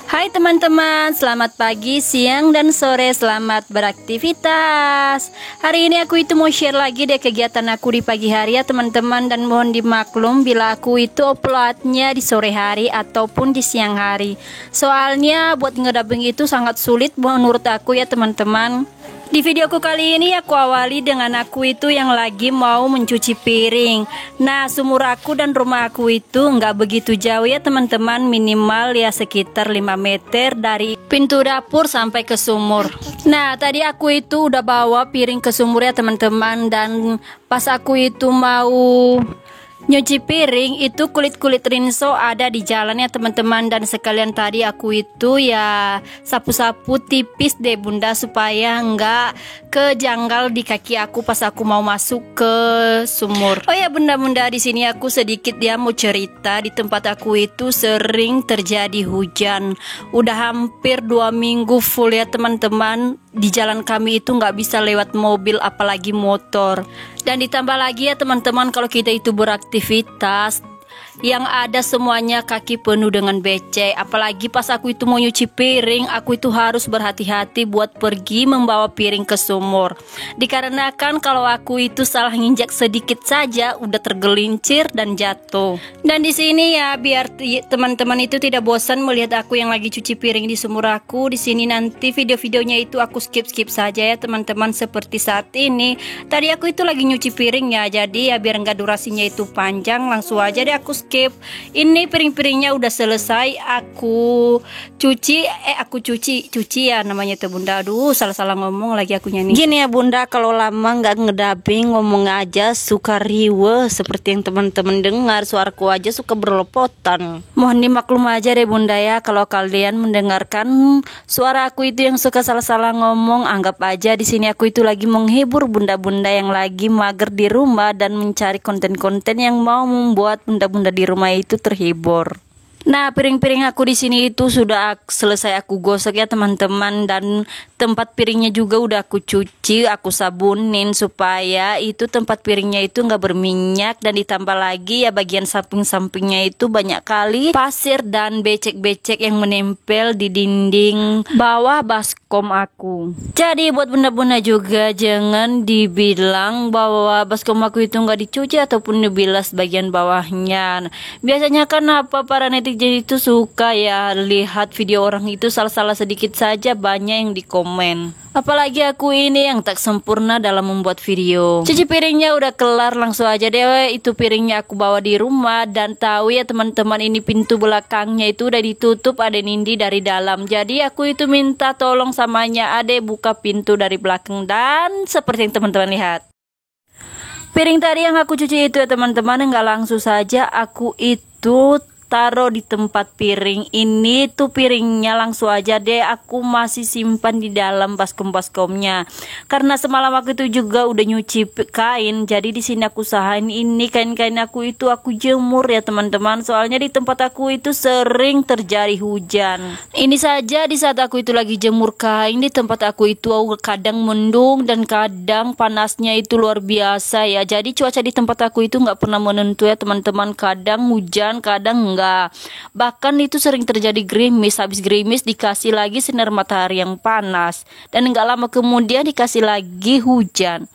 Hai teman-teman, selamat pagi, siang, dan sore, selamat beraktivitas. Hari ini aku itu mau share lagi deh kegiatan aku di pagi hari ya teman-teman. Dan mohon dimaklum bila aku itu uploadnya di sore hari ataupun di siang hari. Soalnya buat ngedubbing itu sangat sulit menurut aku ya teman-teman. Di videoku kali ini aku awali dengan aku itu yang lagi mau mencuci piring. Nah, sumur aku dan rumah aku itu nggak begitu jauh ya teman-teman, minimal ya sekitar 5 meter dari pintu dapur sampai ke sumur. Nah, tadi aku itu udah bawa piring ke sumur ya teman-teman, dan pas aku itu mau nyuci piring itu kulit-kulit rinso ada di jalan ya teman-teman. Dan sekalian tadi aku itu ya sapu-sapu tipis deh bunda, supaya enggak kejanggal di kaki aku pas aku mau masuk ke sumur. Oh ya bunda-bunda, di sini aku sedikit dia mau cerita. Di tempat aku itu sering terjadi hujan. Udah hampir 2 minggu full ya teman-teman. Di jalan kami itu nggak bisa lewat mobil apalagi motor. Dan ditambah lagi ya teman-teman, kalau kita itu beraktivitas yang ada semuanya kaki penuh dengan becek. Apalagi pas aku itu mau nyuci piring, aku itu harus berhati-hati buat pergi membawa piring ke sumur. Dikarenakan kalau aku itu salah nginjak sedikit saja udah tergelincir dan jatuh. Dan di sini ya biar teman-teman itu tidak bosan melihat aku yang lagi cuci piring di sumur aku. Di sini nanti video-videonya itu aku skip saja ya teman-teman, seperti saat ini. Tadi aku itu lagi nyuci piring ya, jadi ya biar enggak durasinya itu panjang, langsung aja deh aku skip. Ini piring-piringnya udah selesai aku cuci ya namanya tuh bunda. Aduh, salah-salah ngomong lagi aku nyanyi. Gini ya bunda, kalau lama nggak ngedubbing ngomong aja suka riwe, seperti yang teman-teman dengar, suaraku aja suka berlepotan. Mohon dimaklum aja deh bunda ya, kalau kalian mendengarkan suara aku itu yang suka salah-salah ngomong, anggap aja di sini aku itu lagi menghibur bunda-bunda yang lagi mager di rumah dan mencari konten-konten yang mau membuat bunda-bunda di rumah itu terhibur. Nah, piring-piring aku di sini itu sudah selesai aku gosok ya teman-teman, dan tempat piringnya juga udah aku cuci, aku sabunin supaya itu tempat piringnya itu nggak berminyak. Dan ditambah lagi ya bagian samping-sampingnya itu banyak kali pasir dan becek-becek yang menempel di dinding bawah baskom aku. Jadi buat bunda-bunda juga jangan dibilang bahwa baskom aku itu nggak dicuci ataupun dibilas bagian bawahnya. Biasanya kan apa para netizen jadi itu suka ya lihat video orang itu salah-salah sedikit saja banyak yang dikomen. Apalagi aku ini yang tak sempurna dalam membuat video. Cuci piringnya udah kelar, langsung aja deh itu piringnya aku bawa di rumah. Dan tahu ya teman-teman, ini pintu belakangnya itu udah ditutup, ada Nindi dari dalam. Jadi aku itu minta tolong samanya, ade buka pintu dari belakang. Dan seperti yang teman-teman lihat, piring tadi yang aku cuci itu ya teman-teman, nggak langsung saja aku itu taruh di tempat piring. Ini tuh piringnya langsung aja deh aku masih simpan di dalam baskom-baskomnya, karena semalam aku itu juga udah nyuci kain. Jadi di sini aku usahain ini kain-kain aku itu aku jemur ya teman-teman, soalnya di tempat aku itu sering terjadi hujan. Ini saja di saat aku itu lagi jemur kain di tempat aku itu kadang mendung dan kadang panasnya itu luar biasa ya. Jadi cuaca di tempat aku itu nggak pernah menentu ya teman-teman, kadang hujan kadang enggak. Bahkan itu sering terjadi gerimis, habis gerimis dikasih lagi sinar matahari yang panas, dan enggak lama kemudian dikasih lagi hujan.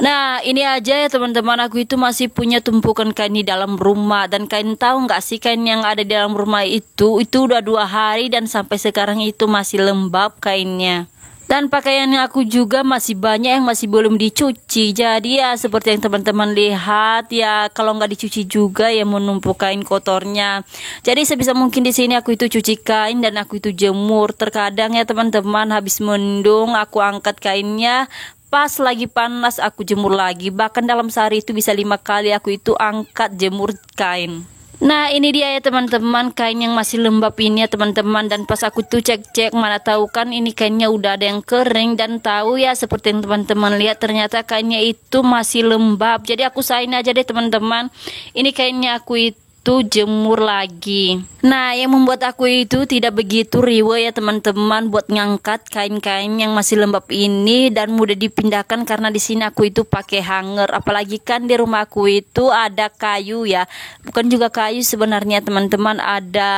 Nah, ini aja ya teman-teman, aku itu masih punya tumpukan kain di dalam rumah. Dan kain, tahu nggak sih, kain yang ada di dalam rumah itu udah 2 hari dan sampai sekarang itu masih lembab kainnya. Dan pakaian aku juga masih banyak yang masih belum dicuci. Jadi ya seperti yang teman-teman lihat ya, kalau nggak dicuci juga ya menumpuk kain kotornya. Jadi sebisa mungkin di sini aku itu cuci kain dan aku itu jemur. Terkadang ya teman-teman, habis mendung aku angkat kainnya, pas lagi panas aku jemur lagi. Bahkan dalam sehari itu bisa 5 kali aku itu angkat jemur kain. Nah, ini dia ya teman-teman, kain yang masih lembab ini ya teman-teman. Dan pas aku tuh cek-cek, mana tahu kan ini kainnya udah ada yang kering. Dan tahu ya seperti yang teman-teman lihat, ternyata kainnya itu masih lembab. Jadi aku usahain aja deh teman-teman, ini kainnya aku itu itu jemur lagi. Nah, yang membuat aku itu tidak begitu riwe ya teman-teman buat ngangkat kain-kain yang masih lembab ini dan mudah dipindahkan karena di sini aku itu pakai hanger. Apalagi kan di rumah aku itu ada kayu ya. Bukan juga kayu sebenarnya teman-teman, ada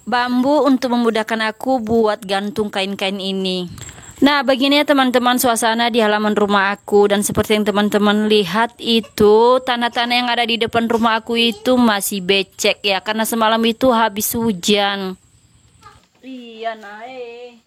bambu untuk memudahkan aku buat gantung kain-kain ini. Nah, begini ya teman-teman suasana di halaman rumah aku, dan seperti yang teman-teman lihat itu tanah-tanah yang ada di depan rumah aku itu masih becek ya karena semalam itu habis hujan. Iya, naik.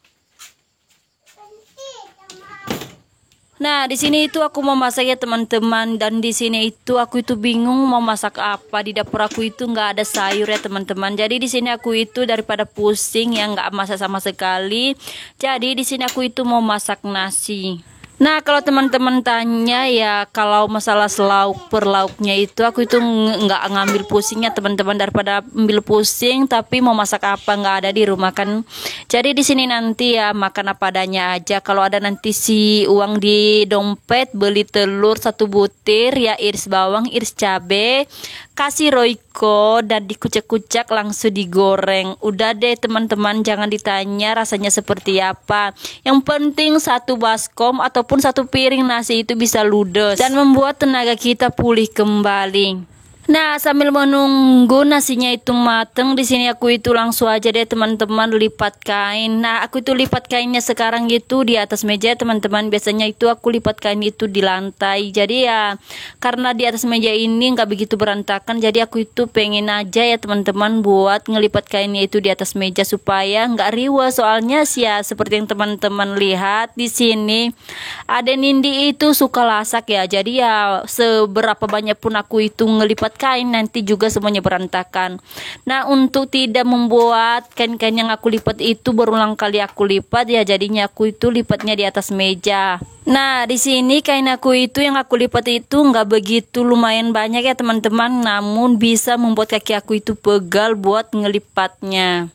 Nah, di sini itu aku mau masak ya teman-teman, dan di sini itu aku itu bingung mau masak apa. Di dapur aku itu nggak ada sayur ya teman-teman. Jadi di sini aku itu daripada pusing ya nggak masak sama sekali. Jadi di sini aku itu mau masak nasi. Nah, kalau teman-teman tanya ya kalau masalah selauk per lauknya itu aku itu nggak ngambil pusingnya teman-teman, daripada ambil pusing tapi mau masak apa nggak ada di rumah kan. Jadi di sini nanti ya makan apa adanya aja. Kalau ada nanti si uang di dompet beli telur 1 butir ya, iris bawang, iris cabe, kasih royco dan dikucek-kucek langsung digoreng. Udah deh teman-teman, jangan ditanya rasanya seperti apa. Yang penting 1 baskom ataupun 1 piring nasi itu bisa ludes dan membuat tenaga kita pulih kembali. Nah, sambil menunggu nasinya itu mateng, di sini aku itu langsung aja deh teman-teman lipat kain. Nah, aku itu lipat kainnya sekarang gitu di atas meja teman-teman. Biasanya itu aku lipat kain itu di lantai. Jadi ya karena di atas meja ini nggak begitu berantakan, jadi aku itu pengen aja ya teman-teman buat ngelipat kainnya itu di atas meja supaya nggak riweh. Soalnya sih ya seperti yang teman-teman lihat di sini ada Nindi itu suka lasak ya. Jadi ya seberapa banyak pun aku itu ngelipat kain nanti juga semuanya berantakan. Nah, untuk tidak membuat kain-kain yang aku lipat itu berulang kali aku lipat ya, jadinya aku itu lipatnya di atas meja. Nah, di sini kain aku itu yang aku lipat itu nggak begitu lumayan banyak ya teman-teman, namun bisa membuat kaki aku itu pegal buat ngelipatnya.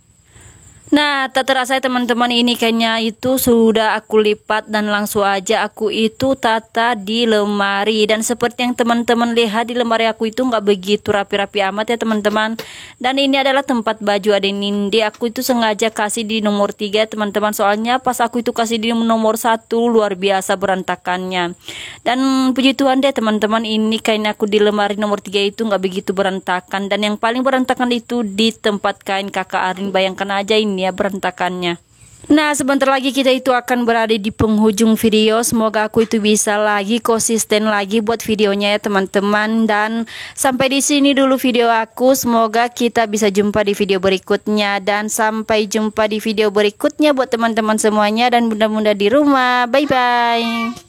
Nah, tak terasa ya teman-teman, ini kainnya itu sudah aku lipat dan langsung aja aku itu tata di lemari. Dan seperti yang teman-teman lihat di lemari aku itu nggak begitu rapi-rapi amat ya teman-teman. Dan ini adalah tempat baju ada Nindi. Aku itu sengaja kasih di nomor 3 teman-teman, soalnya pas aku itu kasih di nomor 1 luar biasa berantakannya. Dan puji Tuhan deh teman-teman, ini kain aku di lemari nomor 3 itu nggak begitu berantakan. Dan yang paling berantakan itu di tempat kain kakak Arin. Bayangkan aja ini ya berantakannya. Nah, sebentar lagi kita itu akan berada di penghujung video. Semoga aku itu bisa lagi konsisten lagi buat videonya ya teman-teman. Dan sampai di sini dulu video aku. Semoga kita bisa jumpa di video berikutnya, dan sampai jumpa di video berikutnya buat teman-teman semuanya dan bunda-bunda di rumah. Bye bye.